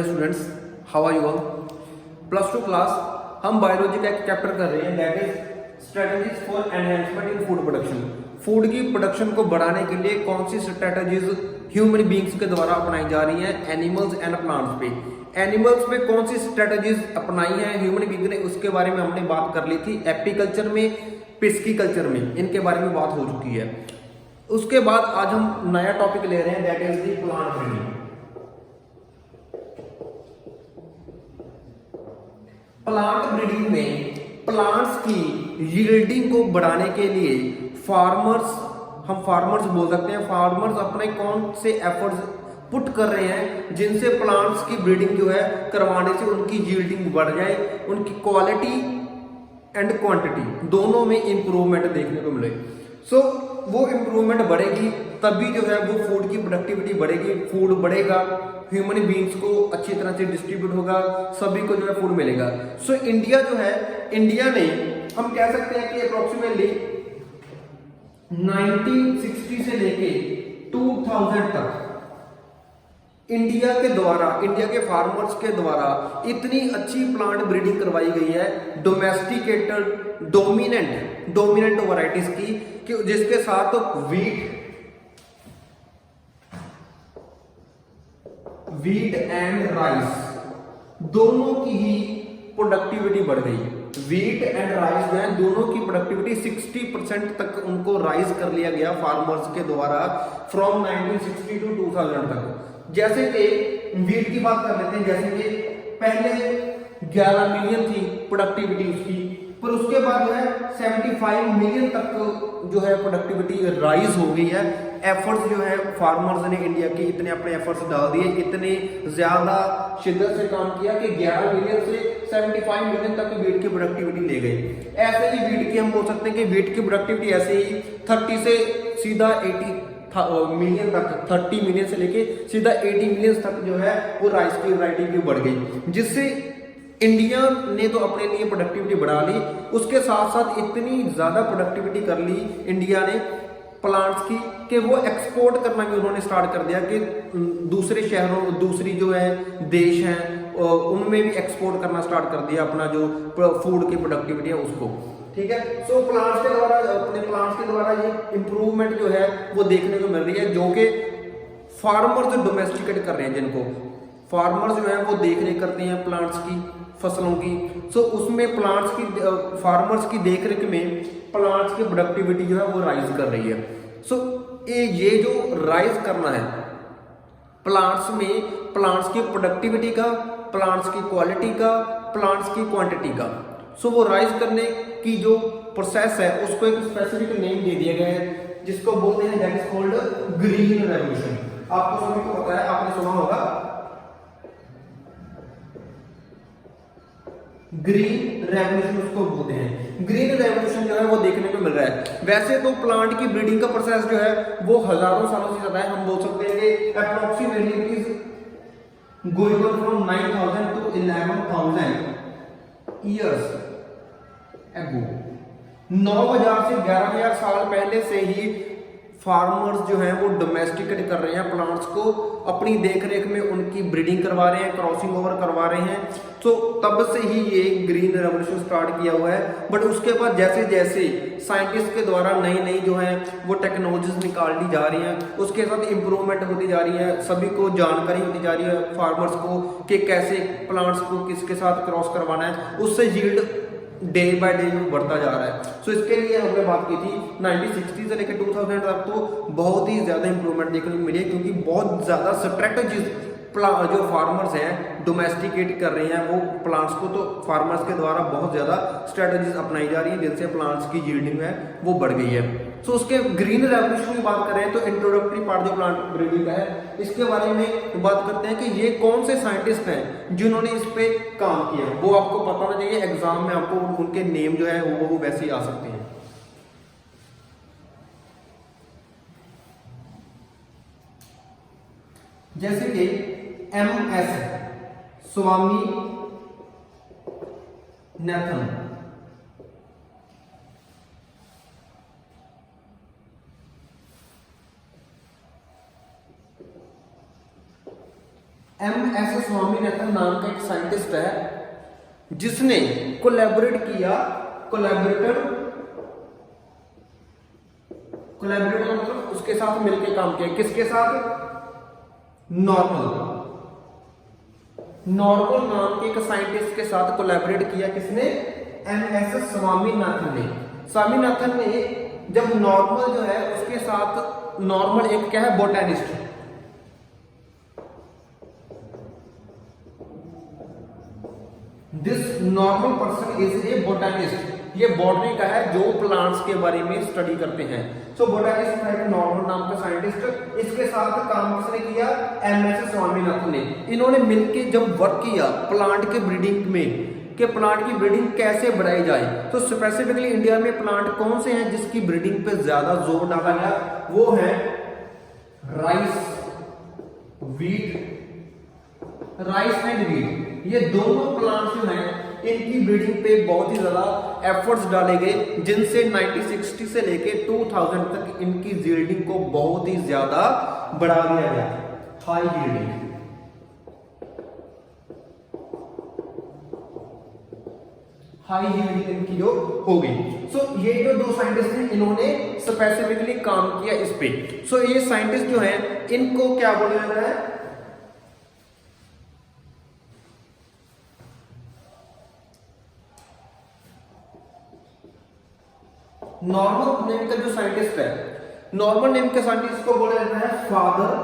Students, how are you all. Plus two class हम biology का एक चैप्टर कर रहे हैं, that is strategies for enhancement in food production. Food की प्रोडक्शन को बढ़ाने के लिए कौन सी स्ट्रेटजीज ह्यूमन बींग्स के द्वारा अपनाई जा रही हैं एनिमल्स एंड प्लांट्स पे। एनिमल्स पे कौन सी स्ट्रेटजीज अपनाई हैं ह्यूमन बींग ने, उसके बारे में हमने बात कर ली थी। एपीकल्चर में, पिस्कीकल्चर में इनके बारे में बात हो चुकी है। उसके बाद आज हम नया टॉपिक ले रहे हैं, that is the plant breeding. Plant breeding में प्लांट्स की यील्डिंग को बढ़ाने के लिए हम फार्मर्स बोल सकते हैं, फार्मर्स अपने कौन से एफर्ट्स पुट कर रहे हैं जिनसे प्लांट्स की ब्रीडिंग जो है करवाने से उनकी यील्डिंग बढ़ जाए, उनकी क्वालिटी एंड क्वांटिटी दोनों में इंप्रूवमेंट देखने को मिले। सो वो इंप्रूवमेंट बढ़ेगी तभी जो है वो फूड की प्रोडक्टिविटी बढ़ेगी, फूड बढ़ेगा, ह्यूमन बींग्स को अच्छी तरह से डिस्ट्रीब्यूट होगा, सभी को जो है फूड मिलेगा। सो इंडिया जो है, इंडिया ने हम कह सकते हैं कि अप्रोक्सीमेटली 1960 से लेके 2000 तक इंडिया के द्वारा, इंडिया के फार्मर्स के द्वारा इतनी अच्छी प्लांट ब्रीडिंग करवाई गई है डोमेस्टिकेटेड डोमिनेंट वैरायटीज की, कि जिसके साथ वीट एंड राइस दोनों की ही प्रोडक्टिविटी बढ़ गई। वीट एंड राइस जो है दोनों की प्रोडक्टिविटी 60% तक उनको राइज कर लिया गया फार्मर्स के द्वारा फ्रॉम 1960 टू 2000 तक। जैसे कि वीट की बात कर लेते हैं, जैसे कि पहले 11 मिलियन थी प्रोडक्टिविटी उसकी, पर उसके बाद जो है 75 मिलियन तक जो है प्रोडक्टिविटी राइज हो गई है। एफर्ट्स जो है फार्मर्स ने इंडिया के इतने अपने एफर्ट्स डाल दिए, इतने ज्यादा शिद्दत से काम किया कि 11 मिलियन से 75 मिलियन तक वीट की प्रोडक्टिविटी ले गई। ऐसे ही वीट की हम बोल सकते हैं कि वीट की प्रोडक्टिविटी ऐसे ही 30 से सीधा 80 मिलियन तक, 30 मिलियन से लेके सीधा 80 मिलियन तक जो है वो राइस की वैरायटी भी बढ़ गई, जिससे इंडिया ने तो अपने लिए प्रोडक्टिविटी बढ़ा ली, उसके साथ साथ इतनी ज्यादा प्रोडक्टिविटी कर ली इंडिया ने प्लांट्स की कि वो एक्सपोर्ट करना भी उन्होंने स्टार्ट कर दिया, कि दूसरे शहरों, दूसरी जो है देश हैं उनमें भी एक्सपोर्ट करना स्टार्ट कर दिया अपना जो फूड की प्रोडक्टिविटी है उसको। ठीक है, सो प्लांट्स के द्वारा, अपने प्लांट्स के द्वारा ये इंप्रूवमेंट जो है वो देखने को मिल रही है, जो कि फार्मर्स डोमेस्टिकेट कर रहे हैं, जिनको फार्मर्स जो है वो देख रेख करते हैं प्लांट्स की, फसलों की। सो उसमें प्लांट्स की, फार्मर्स की देख रेख में प्लांट्स की प्रोडक्टिविटी जो है वो राइज कर रही है। सो ये जो राइज करना है प्लांट्स में, प्लांट्स की प्रोडक्टिविटी का, प्लांट्स की क्वालिटी का, प्लांट्स की क्वांटिटी का, सो वो राइज करने की जो प्रोसेस है उसको एक स्पेसिफिक नेम दे दिया गया है, जिसको बोलते हैं that is called green revolution. आपको सभी को पता है, आपने सुना होगा ग्रीन रेवोल्यूशन उसको बोलते हैं। ग्रीन रेवोल्यूशन जो है वो देखने को मिल रहा है। वैसे तो प्लांट की ब्रीडिंग का प्रोसेस जो है वो हजारों सालों से चला है। हम बोल सकते हैं कि approximately is going on from 9000 to 11000 years ago. 9000 से 11000 साल पहले से ही फार्मर्स जो हैं वो डोमेस्टिकेट कर रहे हैं प्लांट्स को, अपनी देखरेख में उनकी ब्रीडिंग करवा रहे हैं, क्रॉसिंग ओवर करवा रहे हैं। तो तब से ही ये ग्रीन रेवोल्यूशन स्टार्ट किया हुआ है। बट उसके बाद जैसे जैसे साइंटिस्ट के द्वारा नई नई जो है वो टेक्नोलॉजीज निकाल दी जा रही हैं, उसके साथ इंप्रूवमेंट होती जा रही है, सभी को जानकारी होती जा रही है फार्मर्स को कि कैसे प्लांट्स को किसके साथ क्रॉस करवाना है, उससे यील्ड डे बाय डे बढ़ता जा रहा है। सो इसके लिए हमने बात की थी 1960 से लेकर 2000 तक तो बहुत ही ज्यादा इंप्रूवमेंट देखने को मिली है, क्योंकि बहुत ज्यादा स्ट्रेटजीज जो फार्मर्स हैं डोमेस्टिकेट कर रहे हैं वो प्लांट्स को, तो फार्मर्स के द्वारा बहुत ज्यादा स्ट्रेटजीज अपनाई जा रही है जिनसे प्लांट्स की यील्डिंग है वो बढ़ गई है। सो उसके ग्रीन रेवोल्यूशन की बात करें तो इंट्रोडक्टरी पार्ट जो प्लांट ब्रीडिंग का है, इसके बारे में बात करते हैं कि ये कौन से साइंटिस्ट हैं जिन्होंने इस पे काम किया। वो आपको पता होना चाहिए, एग्जाम में आपको उनके नेम जो है वो वैसे ही आ सकते हैं। जैसे कि MS स्वामीनाथन, MS स्वामीनाथन नाम का एक साइंटिस्ट है जिसने कोलैबोरेट किया, कोलैबोरेटर मतलब उसके साथ मिलकर काम किया। किसके साथ? नॉर्मल नाम के एक साइंटिस्ट के साथ कोलैबोरेट किया। किसने? MS स्वामीनाथन ने। स्वामीनाथन ने जब नॉर्मल जो है उसके साथ, नॉर्मल एक क्या है? Botanist. This normal person is a botanist. ये बॉटनी का है जो प्लांट्स के बारे में स्टडी करते हैं। सो बोटैनिस्ट था एक नॉर्मल नाम का साइंटिस्ट। इसके साथ काम किसने किया? MS स्वामीनाथन ने। इन्होंने मिलकर जब वर्क किया प्लांट के ब्रीडिंग में, कि प्लांट की ब्रीडिंग कैसे बढ़ाई जाए, तो स्पेसिफिकली इंडिया में प्लांट कौन से हैं जिसकी ब्रीडिंग पे ज्यादा जोर डाला गया? वो है राइस एंड वीट। ये दोनों प्लांट्स जो हैं इनकी ब्रीडिंग पे बहुत ही ज्यादा एफर्ट्स डाले गए, जिनसे 1960 से लेके 2000 तक इनकी यील्डिंग को बहुत ही ज्यादा बढ़ा दिया गया। हाई यील्डिंग इनकी जो हो गई। सो ये जो दो साइंटिस्ट हैं इन्होंने स्पेसिफिकली काम किया इस पे। सो ये साइंटिस्ट जो हैं इनको क्या बोला जाता है? नॉर्मल नेम का जो साइंटिस्ट है, नॉर्मल नेम के साइंटिस्ट को बोला जाता है father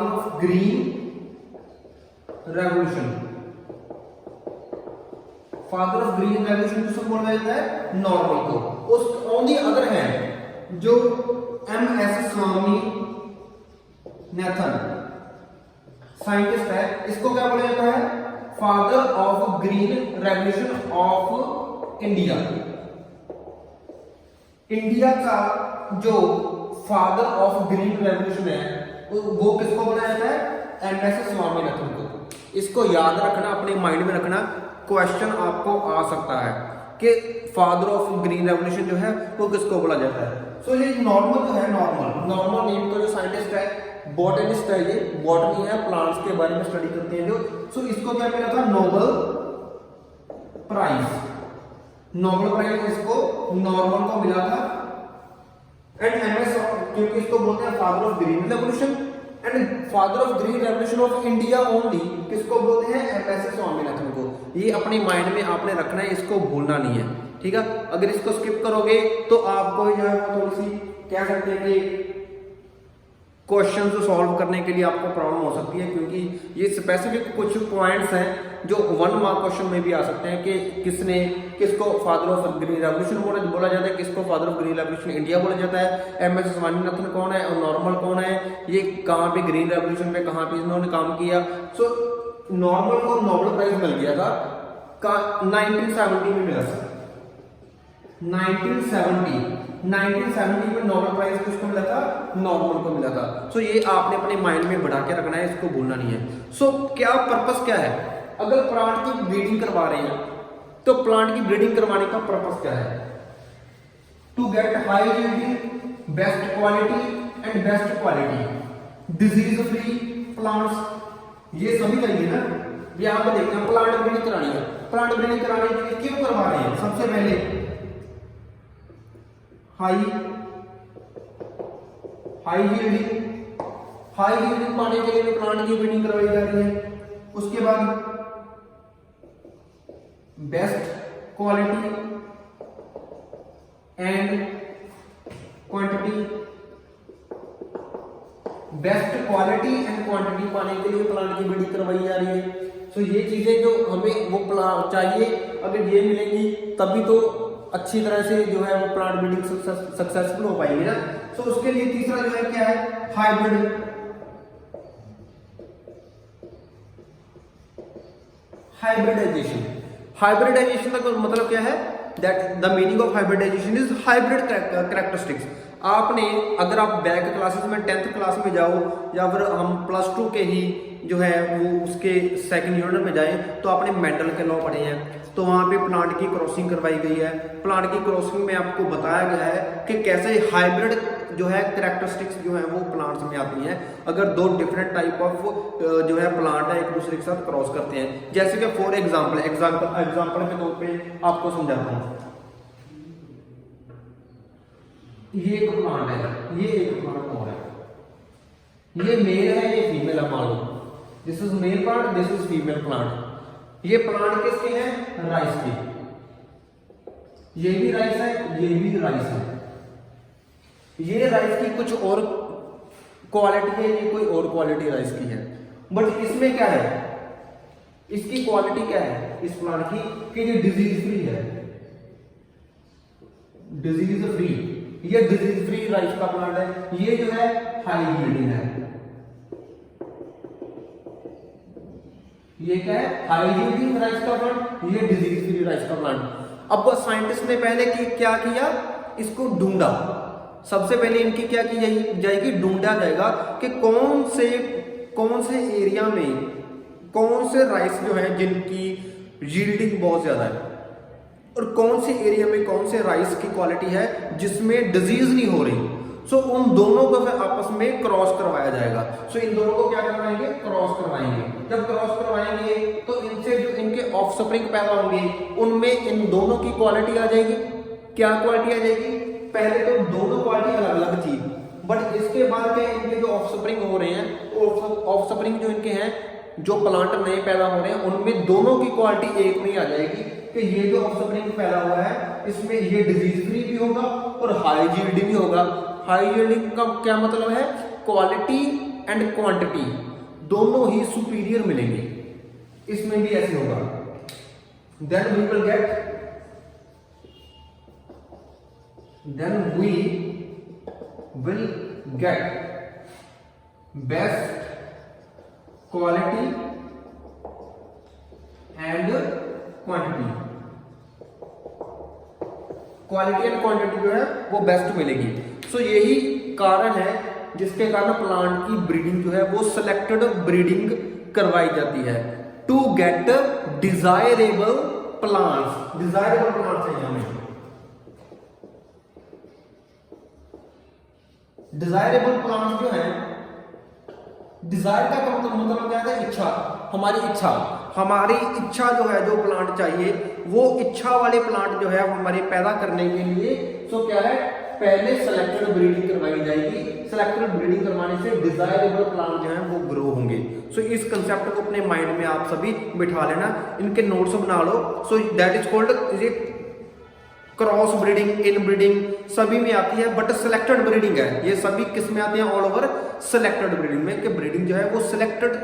of green revolution. Father of green revolution किसको बोला जाता है? नॉर्मल को। उस ऑन दी अदर हैंड जो MS स्वामीनाथन साइंटिस्ट है, इसको क्या बोला जाता है? Father of green revolution of India. India का जो फादर ऑफ ग्रीन रेवोल्यूशन है वो किसको बोला जाता है? MS स्वामीनाथन को। इसको याद रखना, अपने माइंड में रखना, क्वेश्चन आपको आ सकता है कि फादर ऑफ ग्रीन रेवोल्यूशन जो है वो किसको बोला जाता है। सो ये नॉर्मल जो है, नॉर्मल नेम का जो साइंटिस्ट है, बॉटनिस्ट है, ये बॉटनी है, प्लांट्स के बारे में स्टडी करते हैं जो। सो इसको क्या मिला था? नोबेल प्राइज इसको नॉर्मल को मिला था। एंड MS, क्योंकि इसको बोलते हैं father of green revolution, and father of green revolution of India only किसको बोलते हैं? MS स्वामीनाथन को। ये अपने माइंड में आपने रखना है, इसको भूलना नहीं है, ठीक है। अगर इसको स्किप करोगे तो आपको जो है थोड़ी सी कह सकते हैं कि क्वेश्चन को सॉल्व करने के लिए आपको प्रॉब्लम हो सकती है, क्योंकि ये स्पेसिफिक कुछ पॉइंट्स हैं जो 1 मार्क क्वेश्चन में भी आ सकते हैं कि किसको फादर ऑफ ग्रीन रेवोल्यूशन बोला जाता है, किसको father of green revolution India बोला जाता है, MS स्वामीनाथन कौन है और नॉर्मल कौन है, ये कहाँ पे ग्रीन रेवोल्यूशन पे कहाँ पे इन्होंने काम किया। सो नॉर्मल को नोबेल प्राइज मिल गया था 1970 में मिला था। 1970 में नोबेल प्राइज किसको मिला था? नॉर्मल को मिला था। सो ये आपने अपने माइंड में बढ़ा के रखना है, इसको भूलना नहीं है। सो क्या पर्पस क्या है? अगर प्लांट की ब्रीडिंग करवा रहे हैं तो प्लांट की ब्रीडिंग करवाने का पर्पस क्या है? To get high yielding, best quality and best quality, disease free plants. ये सभी करेंगे ना। यहां पर देखना, प्लांट ब्रीडिंग करानी है। प्लांट ब्रीडिंग कराने के लिए क्यों करवा रहे हैं? सबसे पहले हाई यील्डिंग पाने के लिए प्लांट की ब्रीडिंग करवाई जा रही है। उसके बाद best quality and quantity, best quality and quantity पाने के लिए प्लांट की ब्रीडिंग करवाई जा रही है। सो ये चीजें जो हमें वो प्लांट चाहिए, अगर ये मिलेंगी तभी तो अच्छी तरह से जो है वो प्लांट ब्रीडिंग सक्सेसफुल हो पाएगी ना। सो उसके लिए तीसरा जो है क्या है? हाइब्रिडाइजेशन का मतलब क्या है? That the meaning of hybridization is hybrid characteristics. आपने अगर आप बैक क्लासेस में 10th क्लास में जाओ या फिर हम +2 के ही जो है वो उसके सेकंड यूनिट में जाए तो आपने मेंडल के लॉ पढ़े हैं, तो वहां पे प्लांट की क्रॉसिंग करवाई गई है। प्लांट की क्रॉसिंग में आपको बताया गया है कि कैसे हाइब्रिड जो है कैरेक्टरिस्टिक्स जो है वो प्लांट्स में आती हैं अगर दो डिफरेंट टाइप ऑफ जो है प्लांट है एक दूसरे के साथ क्रॉस करते हैं। जैसे कि फॉर एग्जांपल के तौर पे आपको समझाता हूँ। ये एक प्लांट है, ये एक प्लांट और है, ये मेल है ये फीमेल है, मान लो this is male plant, this is female plant. ये प्लांट किसके हैं? राइस के। ये भी राइस है, ये भी राइस है। ये राइस की कुछ और क्वालिटी है, ये कोई और क्वालिटी राइस की है, बट इसमें क्या है, इसकी क्वालिटी क्या है इस प्लांट की कि ये डिजीज फ्री है, डिजीज फ्री। ये डिजीज फ्री राइस का प्लांट है। ये जो है हाई यील्डिंग है। ये क्या है? हाई यील्डिंग राइस का प्लांट, ये डिजीज फ्री राइस का प्लांट। अब साइंटिस्ट ने पहले क्या किया, इसको ढूंढा। सबसे पहले इनकी क्या की जाएगी, ढूंढा जाएगा कि कौन से एरिया में कौन से राइस जो है जिनकी यील्डिंग बहुत ज्यादा है और कौन से एरिया में कौन से राइस की क्वालिटी है जिसमें डिजीज नहीं हो रही। सो उन दोनों को फिर आपस में क्रॉस करवाया जाएगा। सो इन दोनों को क्या करवाएंगे, क्रॉस करवाएंगे। जब क्रॉस करवाएंगे तो इनसे जो इनके ऑफस्प्रिंग पैदा होंगे उनमें इन दोनों की क्वालिटी आ जाएगी। क्या क्वालिटी आ जाएगी? पहले तो दोनों क्वालिटी अलग अलग थी, बट इसके बाद क्या इनके जो ऑफस्प्रिंग हो रहे हैं, ऑफस्प्रिंग जो इनके हैं, जो प्लांट नए पैदा हो रहे हैं, उनमें दोनों की क्वालिटी एक में ही आ जाएगी कि ये जो ऑफस्प्रिंग पैदा हुआ है इसमें ये डिजीज फ्री भी होगा और हाई यील्डिंग भी होगा। हाई यील्डिंग का क्या मतलब है? क्वालिटी एंड क्वांटिटी दोनों ही सुपीरियर मिलेंगे। इसमें भी ऐसे होगा। Then we will get best quality and quantity. Quality and quantity जो है वो बेस्ट मिलेगी। सो यही कारण है जिसके कारण प्लांट की ब्रीडिंग जो है वो सिलेक्टेड ब्रीडिंग करवाई जाती है to get desirable plants. Desirable plants है हमें। डिजायरेबल प्लांट्स जो है, डिजायर का मतलब क्या है? इच्छा। हमारी इच्छा जो है, जो प्लांट चाहिए वो इच्छा वाले प्लांट जो है हमारे पैदा करने के लिए तो क्या है, पहले सिलेक्टेड ब्रीडिंग करवाई जाएगी। सिलेक्टेड ब्रीडिंग करवाने से डिजायरेबल प्लांट जो है वो ग्रो होंगे। सो इस कंसेप्ट को अपने माइंड में आप सभी बिठा लेना, इनके नोट्स बना लो। So that is called cross breeding, inbreeding सभी में आती है, बट सिलेक्टेड ब्रीडिंग है। ये सभी किस में आते हैं? ऑल ओवर सिलेक्टेड ब्रीडिंग में। कि ब्रीडिंग जो है वो सिलेक्टेड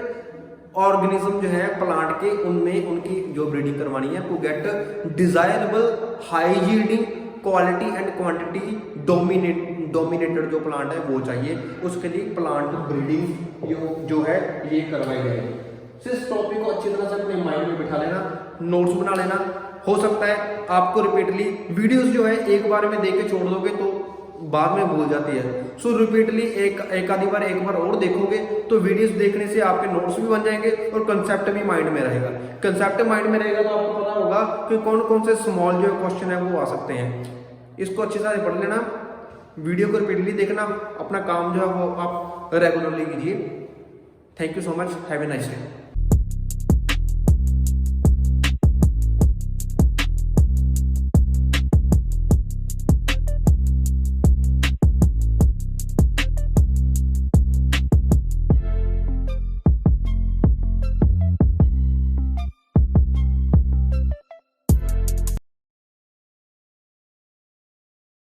ऑर्गेनिज्म जो है प्लांट के, उनमें उनकी जो ब्रीडिंग करवानी है to get desirable high yielding quality and quantity dominated जो प्लांट है वो चाहिए। उसके लिए प्लांट ब्रीडिंग जो है ये करवाई जाएगी। इस टॉपिक को अच्छी तरह से अपने माइंड में बिठा लेना, नोट्स बना लेना। हो सकता है आपको रिपीटली वीडियोस जो है एक बार में देख के छोड़ दोगे तो बाद में भूल जाती है। सो रिपीटली एक आधी बार एक बार और देखोगे तो वीडियोस देखने से आपके नोट्स भी बन जाएंगे और कंसेप्ट भी माइंड में रहेगा। कंसेप्ट माइंड में रहेगा तो आपको पता होगा कि कौन कौन से स्मॉल जो क्वेश्चन है वो आ सकते हैं। इसको अच्छी तरह पढ़ लेना, वीडियो को रिपीटली देखना, अपना काम जो है वो आप रेगुलरली कीजिए। Thank you so much, have a nice day.